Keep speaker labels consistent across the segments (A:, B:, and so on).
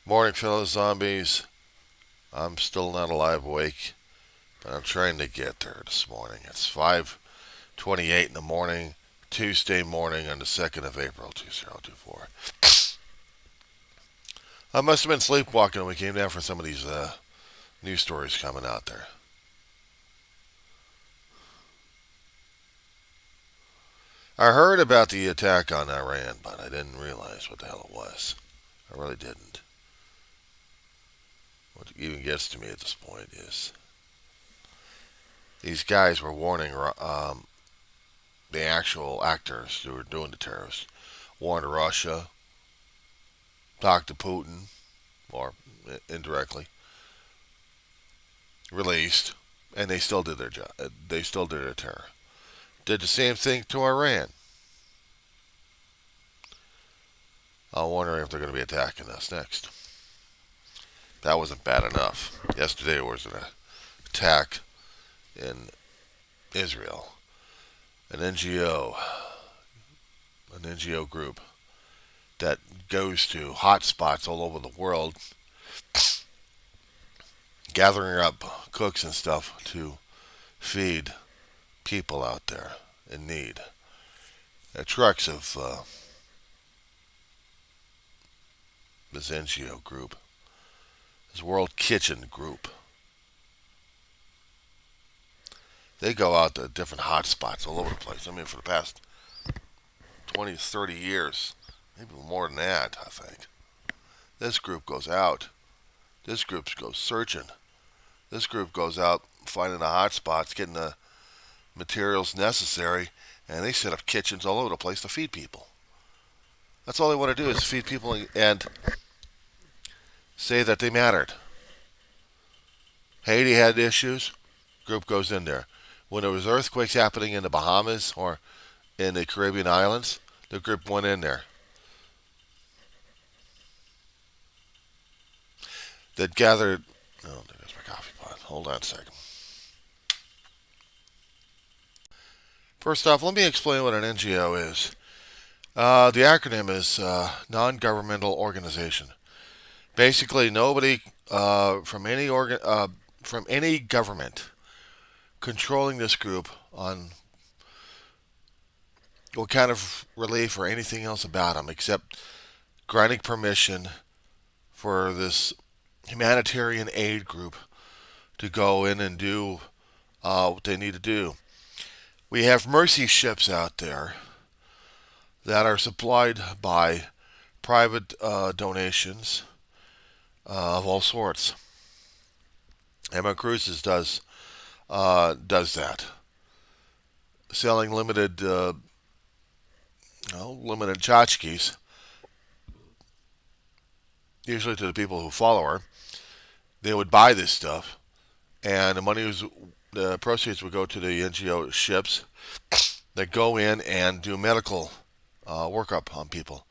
A: Morning, fellow zombies. I'm still not alive awake, but I'm trying to get there this morning. It's 5:28 in the morning, Tuesday morning on the 2nd of April, 2024. I must have been sleepwalking when we came down for some of these news stories coming out there. I heard about the attack on Iran, but I didn't realize what the hell it was. I really didn't. What even gets to me at this point is these guys were warning the actual actors who were doing the terrorists, warned Russia, talked to Putin, or indirectly, released, and they still did their job. They still did their terror. Did the same thing to Iran. I'm wondering if they're going to be attacking us next. That wasn't bad enough. Yesterday there was an attack in Israel. An NGO group that goes to hotspots all over the world, gathering up cooks and stuff to feed people out there in need. Trucks of this NGO group, this World Kitchen group, they go out to different hotspots all over the place. I mean, for the past 20, 30 years, maybe more than that, I think. This group goes out. This group goes searching. This group goes out finding the hotspots, getting the materials necessary, and they set up kitchens all over the place to feed people. That's all they want to do is feed people and say that they mattered. Haiti had issues. Group goes in there. When there was earthquakes happening in the Bahamas or in the Caribbean islands, the group went in there. That gathered. Oh, there's my coffee pot. Hold on a second. First off, let me explain what an NGO is. The acronym is non-governmental organization. Basically, nobody from any government controlling this group on what kind of relief or anything else about them, except granting permission for this humanitarian aid group to go in and do what they need to do. We have mercy ships out there that are supplied by private donations of all sorts. Emma Cruises does that, selling limited tchotchkes, usually to the people who follow her. They would buy this stuff, and the proceeds would go to the NGO ships that go in and do medical workup on people.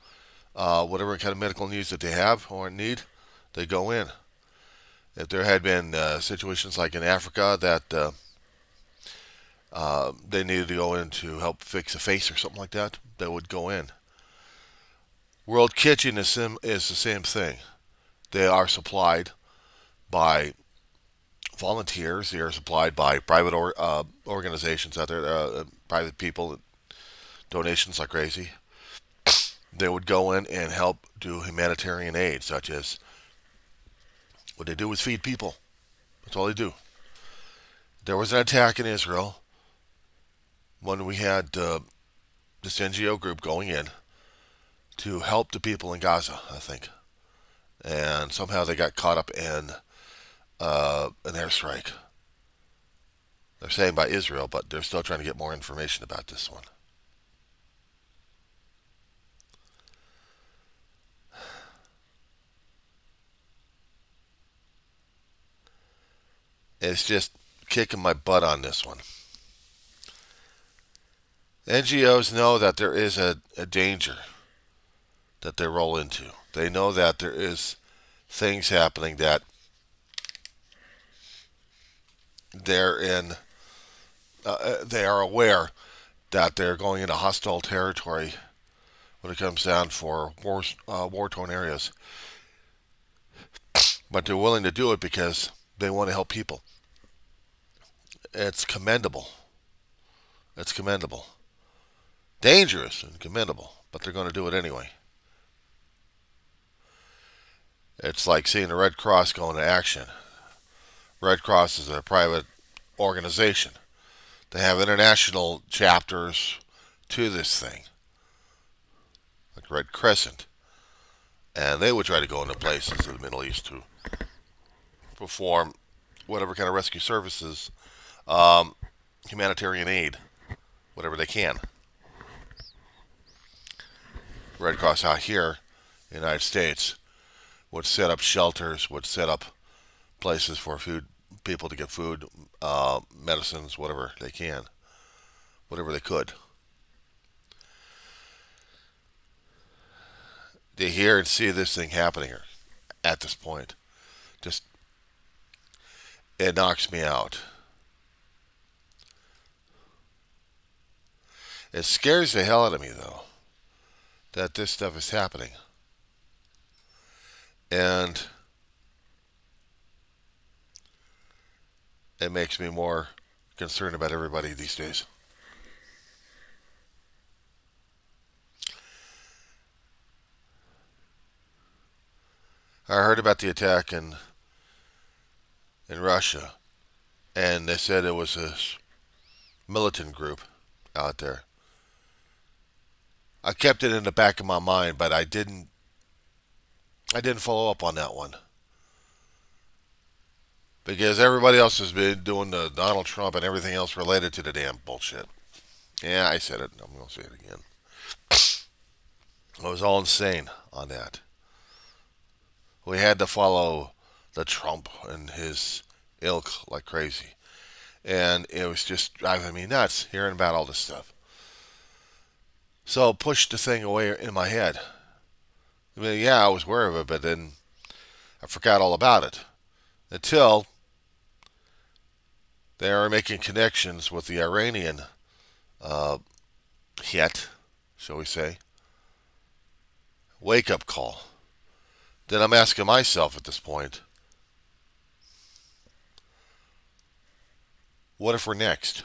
A: Whatever kind of medical needs that they have or need, they go in. If there had been situations like in Africa that they needed to go in to help fix a face or something like that, they would go in. World Kitchen is the same thing. They are supplied by volunteers. They are supplied by private organizations out there, private people, donations like crazy. They would go in and help do humanitarian aid, such as what they do is feed people. That's all they do. There was an attack in Israel when we had this NGO group going in to help the people in Gaza, I think. And somehow they got caught up in an airstrike. They're saying by Israel, but they're still trying to get more information about this one. It's just kicking my butt on this one. NGOs know that there is a danger that they roll into. They know that there is things happening that they're in. They are aware that they're going into hostile territory when it comes down for war-torn areas. but they're willing to do it because they want to help people. It's commendable. It's commendable. Dangerous and commendable, but they're going to do it anyway. It's like seeing the Red Cross go into action. Red Cross is a private organization. They have international chapters to this thing, like Red Crescent. And they would try to go into places in the Middle East to perform whatever kind of rescue services, humanitarian aid, whatever they can. Red Cross out here in the United States would set up shelters, would set up places for food, people to get food, medicines, whatever they can, whatever they could. To hear and see this thing happening here at this point, just it knocks me out. It scares the hell out of me though that this stuff is happening, and it makes me more concerned about everybody these days. I heard about the attack in Russia, and they said it was a militant group out there. I kept it in the back of my mind, but I didn't follow up on that one because everybody else has been doing the Donald Trump and everything else related to the damn bullshit. Yeah, I said it. I'm going to say it again. I was all insane on that. We had to follow the Trump and his ilk like crazy. And it was just driving me nuts hearing about all this stuff. So I pushed the thing away in my head. I mean, yeah, I was aware of it, but then I forgot all about it. Until they are making connections with the Iranian hit, shall we say. Wake up call. Then I'm asking myself at this point, what if we're next?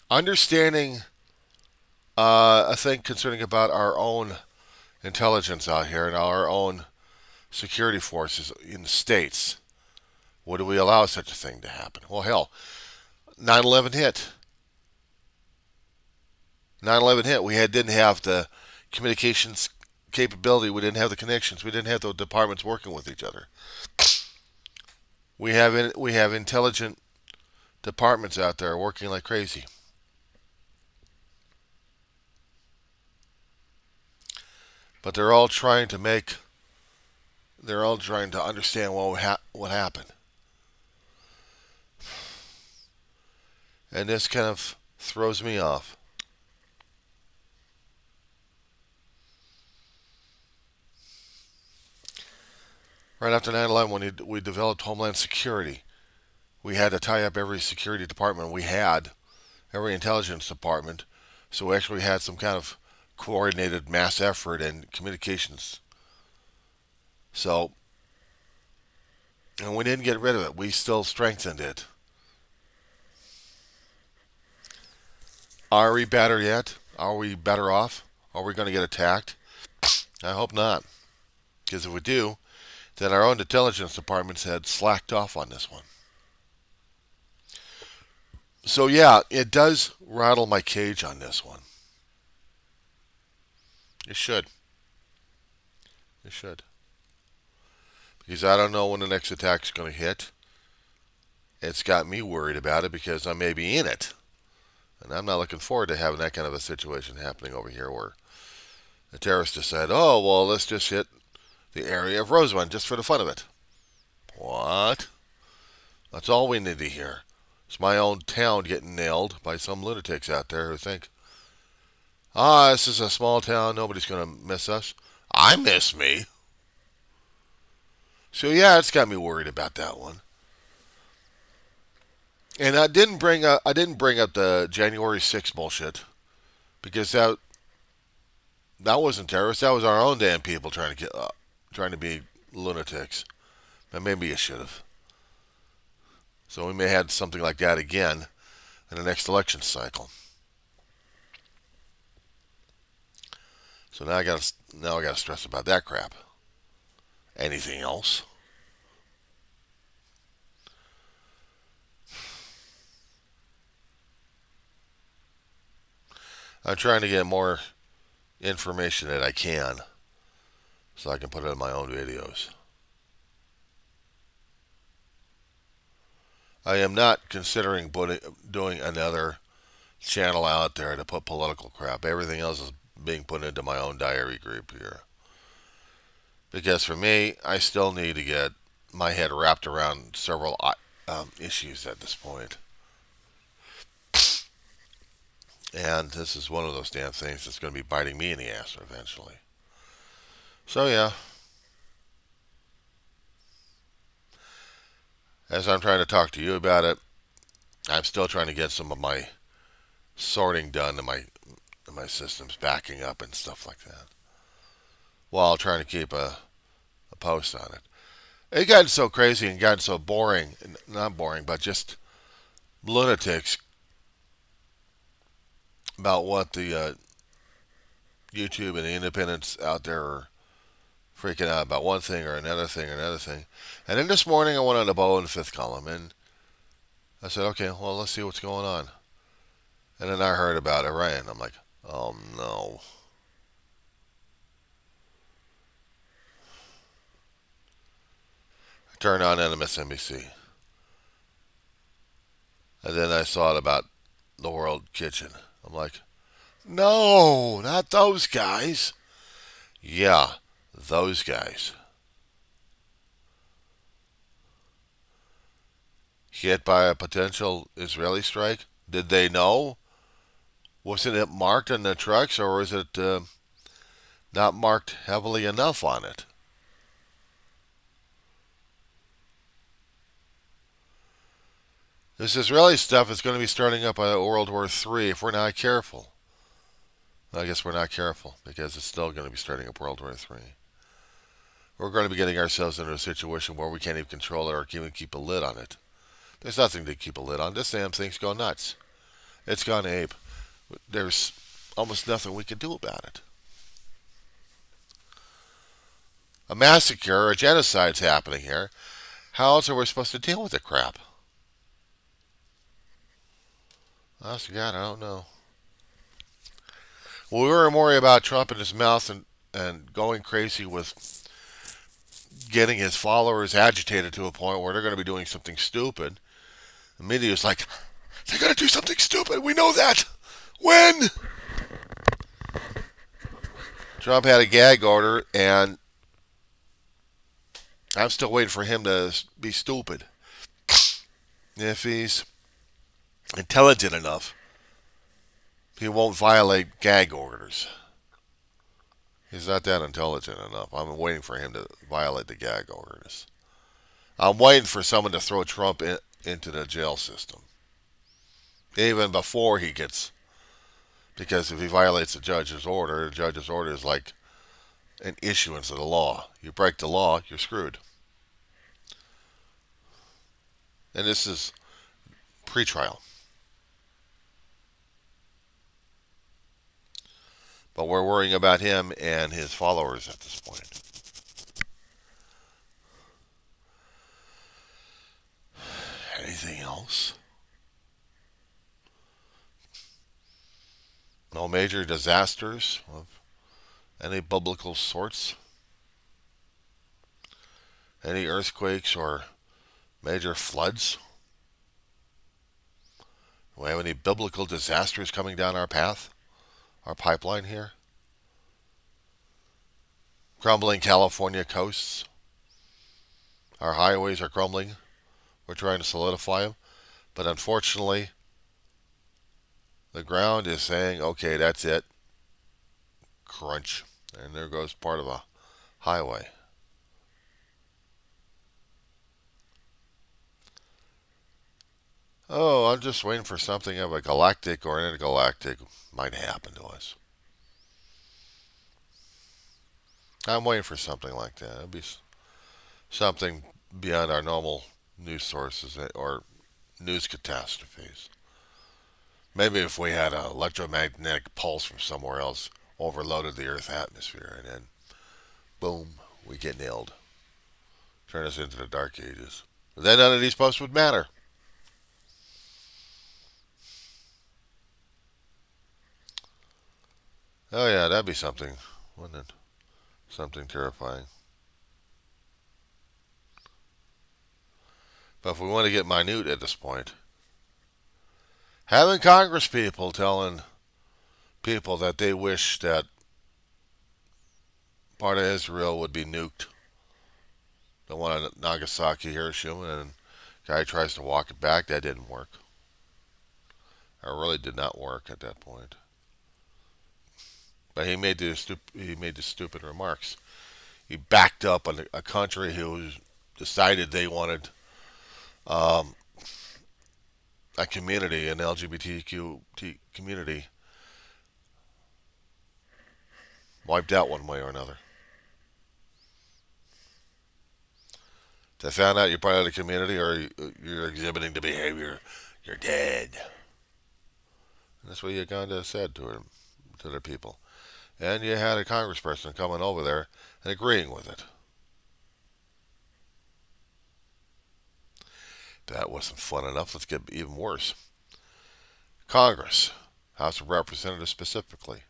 A: Understanding a thing concerning about our own intelligence out here and our own security forces in the States. Would we allow such a thing to happen? Well, hell, 9/11 hit. 9/11 hit. We didn't have the communications capability. We didn't have the connections. We didn't have the departments working with each other. We have intelligent departments out there working like crazy. But they're all trying to understand what happened. And this kind of throws me off. Right after 9/11, when we developed Homeland Security, we had to tie up every security department we had, every intelligence department, so we actually had some kind of coordinated mass effort and communications. So, and we didn't get rid of it. We still strengthened it. Are we better yet? Are we better off? Are we going to get attacked? I hope not. Because if we do, then our own intelligence departments had slacked off on this one. So yeah, it does rattle my cage on this one. It should. It should. Because I don't know when the next attack's going to hit. It's got me worried about it because I may be in it. And I'm not looking forward to having that kind of a situation happening over here where the terrorists decide, oh, well, let's just hit the area of Roseland just for the fun of it. What? That's all we need to hear. It's my own town getting nailed by some lunatics out there who think, this is a small town, nobody's going to miss us. I miss me. So yeah, it's got me worried about that one. And I didn't bring up the January 6th bullshit because that wasn't terrorists. That was our own damn people trying to be lunatics. And maybe you should have. So we may have something like that again in the next election cycle. So now I gotta stress about that crap. Anything else? I'm trying to get more information that I can so I can put it in my own videos. I am not considering doing another channel out there to put political crap. Everything else is being put into my own diary group here. Because for me, I still need to get my head wrapped around several issues at this point. And this is one of those damn things that's going to be biting me in the ass eventually. So, yeah. As I'm trying to talk to you about it, I'm still trying to get some of my sorting done in my systems, backing up and stuff like that, while trying to keep a post on it. It got so crazy and got so boring, not boring, but just lunatics about what the YouTube and the independents out there are freaking out about one thing or another thing or another thing. And then this morning I went on the Bo in the fifth column and I said, okay, well, let's see what's going on. And then I heard about Iran. I'm like, oh no. I turned on MSNBC. And then I saw it about the World Kitchen. I'm like, no, not those guys. Yeah, those guys. Hit by a potential Israeli strike? Did they know? Wasn't it marked on the trucks, or was it not marked heavily enough on it? This Israeli stuff is going to be starting up a World War III if we're not careful. I guess we're not careful because it's still going to be starting up World War III. We're going to be getting ourselves into a situation where we can't even control it or even keep a lid on it. There's nothing to keep a lid on. This damn thing's gone nuts. It's gone ape. There's almost nothing we can do about it. A massacre, a genocide's happening here. How else are we supposed to deal with the crap? Honest to God, I don't know. Well, we were worried about Trump in his mouth and going crazy with getting his followers agitated to a point where they're going to be doing something stupid. The media is like, they're going to do something stupid. We know that. When? Trump had a gag order, and I'm still waiting for him to be stupid. If he's intelligent enough, he won't violate gag orders. He's not that intelligent enough. I'm waiting for him to violate the gag orders. I'm waiting for someone to throw Trump into the jail system. Even before he gets... Because if he violates the judge's order is like an issuance of the law. You break the law, you're screwed. And this is pre-trial. But we're worrying about him and his followers at this point. Anything else? No major disasters of any biblical sorts? Any earthquakes or major floods? Do we have any biblical disasters coming down our path? Our pipeline here? Crumbling California coasts? Our highways are crumbling. We're trying to solidify them. But unfortunately, the ground is saying, okay, that's it. Crunch. And there goes part of a highway. Oh, I'm just waiting for something of a galactic or intergalactic might happen to us. I'm waiting for something like that. It'd be something beyond our normal news sources or news catastrophes. Maybe if we had an electromagnetic pulse from somewhere else overloaded the Earth's atmosphere, and then boom, we get nailed. Turn us into the Dark Ages. But then none of these posts would matter. Oh yeah, that'd be something, wouldn't it? Something terrifying. But if we want to get minute at this point, having Congress people telling people that they wish that part of Israel would be nuked. The one in Nagasaki, Hiroshima, and the guy tries to walk it back. That didn't work. It really did not work at that point. But he made the stupid remarks. He backed up on a country who decided they wanted um, a community, an LGBTQ community, wiped out one way or another. They found out you're part of the community or you're exhibiting the behavior, you're dead. And that's what Uganda said to their people. And you had a congressperson coming over there and agreeing with it. That wasn't fun enough. Let's get even worse. Congress, House of Representatives specifically,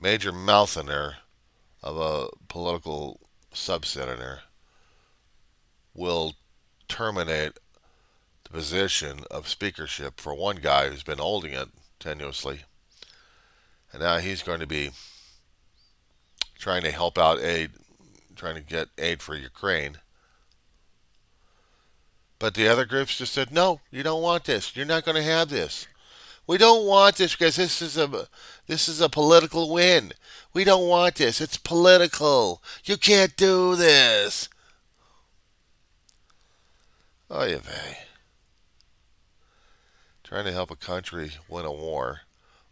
A: major mouth in there of a political sub-senator will terminate the position of speakership for one guy who's been holding it tenuously. And now he's going to be trying to help out aid, trying to get aid for Ukraine. But the other groups just said, no, you don't want this. You're not going to have this. We don't want this because this is a political win. We don't want this. It's political. You can't do this. Oy vey. Trying to help a country win a war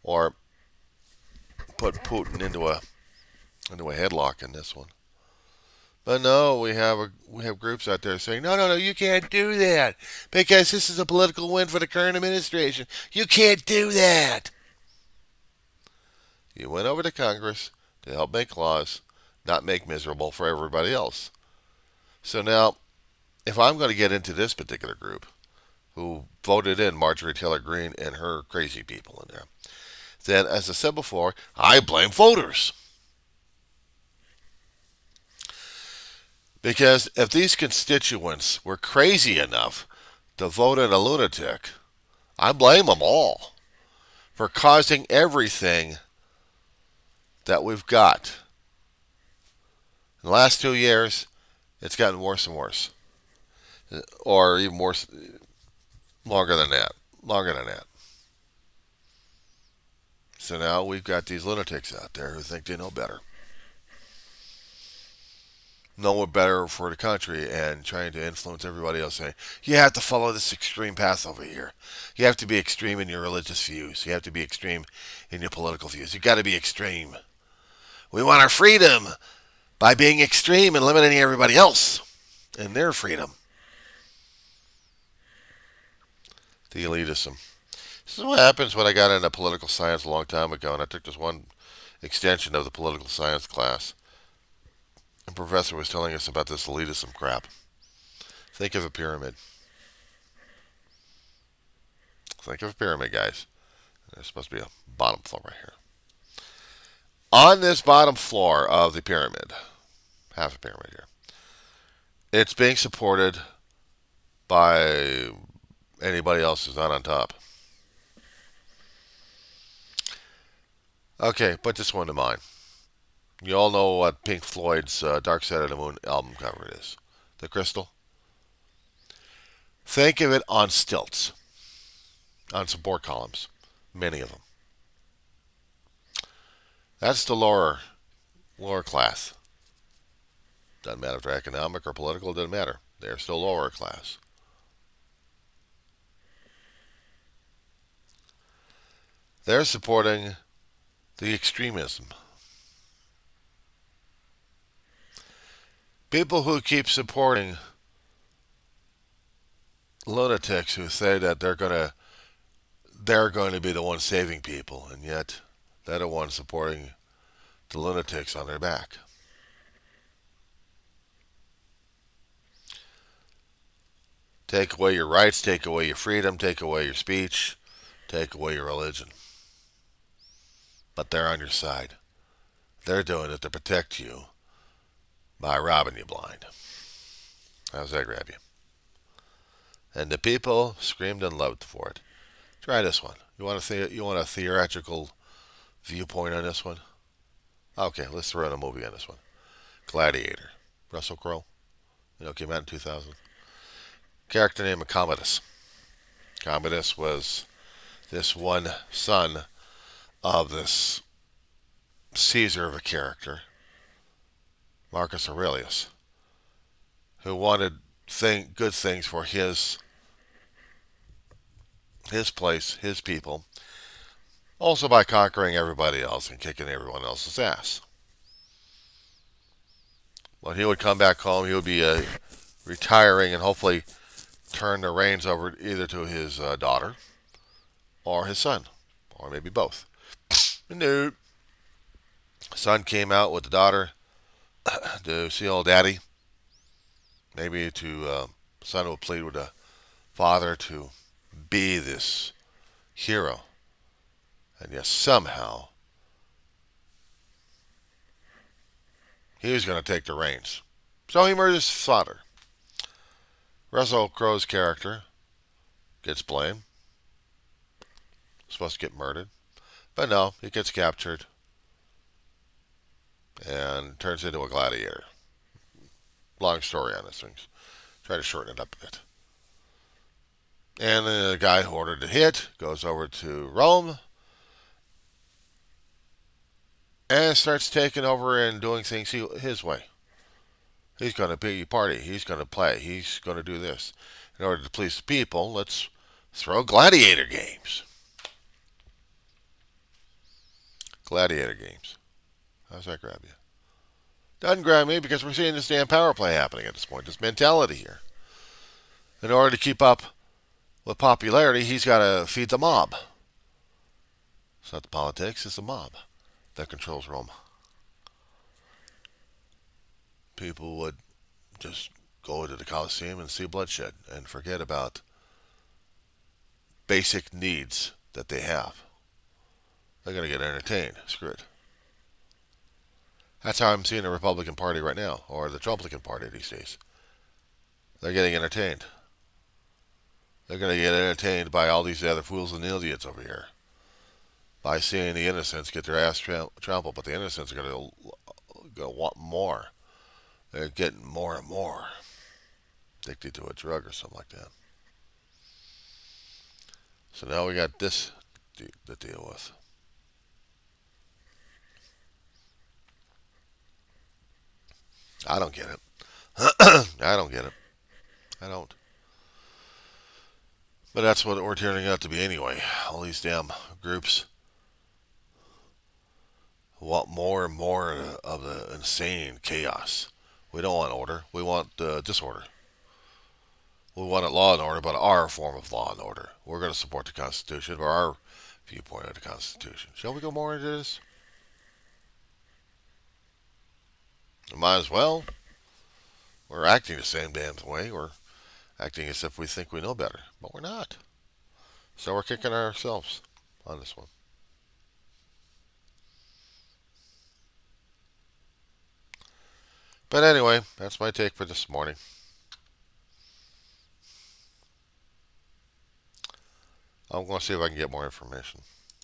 A: or put Putin into a headlock in this one. But no, we have groups out there saying, no, you can't do that because this is a political win for the current administration. You can't do that. You went over to Congress to help make laws, not make miserable for everybody else. So now, if I'm going to get into this particular group, who voted in Marjorie Taylor Greene and her crazy people in there, then, as I said before, I blame voters. Because if these constituents were crazy enough to vote in a lunatic, I blame them all for causing everything that we've got. In the last 2 years, it's gotten worse and worse. Or even worse, longer than that. So now we've got these lunatics out there who think they know better. Know better for the country and trying to influence everybody else, saying, you have to follow this extreme path over here. You have to be extreme in your religious views. You have to be extreme in your political views. You've got to be extreme. We want our freedom by being extreme and limiting everybody else and their freedom. The elitism. This is what happens when I got into political science a long time ago, and I took this one extension of the political science class. The professor was telling us about this elitism crap. Think of a pyramid. Think of a pyramid, guys. There's supposed to be a bottom floor right here. On this bottom floor of the pyramid, half a pyramid here, it's being supported by anybody else who's not on top. Okay, put this one to mind. You all know what Pink Floyd's Dark Side of the Moon album cover is. The crystal. Think of it on stilts. On support columns. Many of them. That's the lower class. Doesn't matter if they're economic or political, doesn't matter. They're still lower class. They're supporting the extremism. People who keep supporting lunatics who say that they're going to be the ones saving people, and yet they're the ones supporting the lunatics on their back. Take away your rights, take away your freedom, take away your speech, take away your religion. But they're on your side. They're doing it to protect you by robbing you blind. How's that grab you? And the people screamed and loved for it. Try this one. You want a theatrical viewpoint on this one? Okay, let's throw in a movie on this one. Gladiator. Russell Crowe. Came out in 2000. Character named Commodus. Commodus was this one son of this Caesar of a character, Marcus Aurelius, who wanted good things for his place, his people, also by conquering everybody else and kicking everyone else's ass. When he would come back home, he would be retiring and hopefully turn the reins over either to his daughter or his son, or maybe both. No. Son came out with the daughter to see old daddy. Maybe son would plead with the father to be this hero. And yes, somehow he was going to take the reins. So he murders his father. Russell Crowe's character gets blamed. Supposed to get murdered. But no, he gets captured and turns into a gladiator. Long story on this thing. Try to shorten it up a bit. And the guy who ordered the hit goes over to Rome and starts taking over and doing things his way. He's going to be party. He's going to play. He's going to do this. In order to please the people, let's throw gladiator games. Gladiator games. How's that grab you? Doesn't grab me because we're seeing this damn power play happening at this point. This mentality here. In order to keep up with popularity, he's got to feed the mob. It's not the politics, it's the mob that controls Rome. People would just go to the Colosseum and see bloodshed and forget about basic needs that they have. They're going to get entertained. Screw it. That's how I'm seeing the Republican Party right now, or the Trumplican Party these days. They're getting entertained. They're going to get entertained by all these other fools and idiots over here. By seeing the innocents get their ass trampled, but the innocents are going to want more. They're getting more and more addicted to a drug or something like that. So now we got this to deal with. I don't get it. I don't get it. I don't. But that's what we're turning out to be anyway. All these damn groups want more and more of the insane chaos. We don't want order. We want disorder. We want law and order, but our form of law and order. We're going to support the Constitution, or our viewpoint of the Constitution. Shall we go more into this? Might as well. We're acting the same damn way. We're acting as if we think we know better, but we're not. So we're kicking ourselves on this one. But anyway, that's my take for this morning. I'm going to see if I can get more information.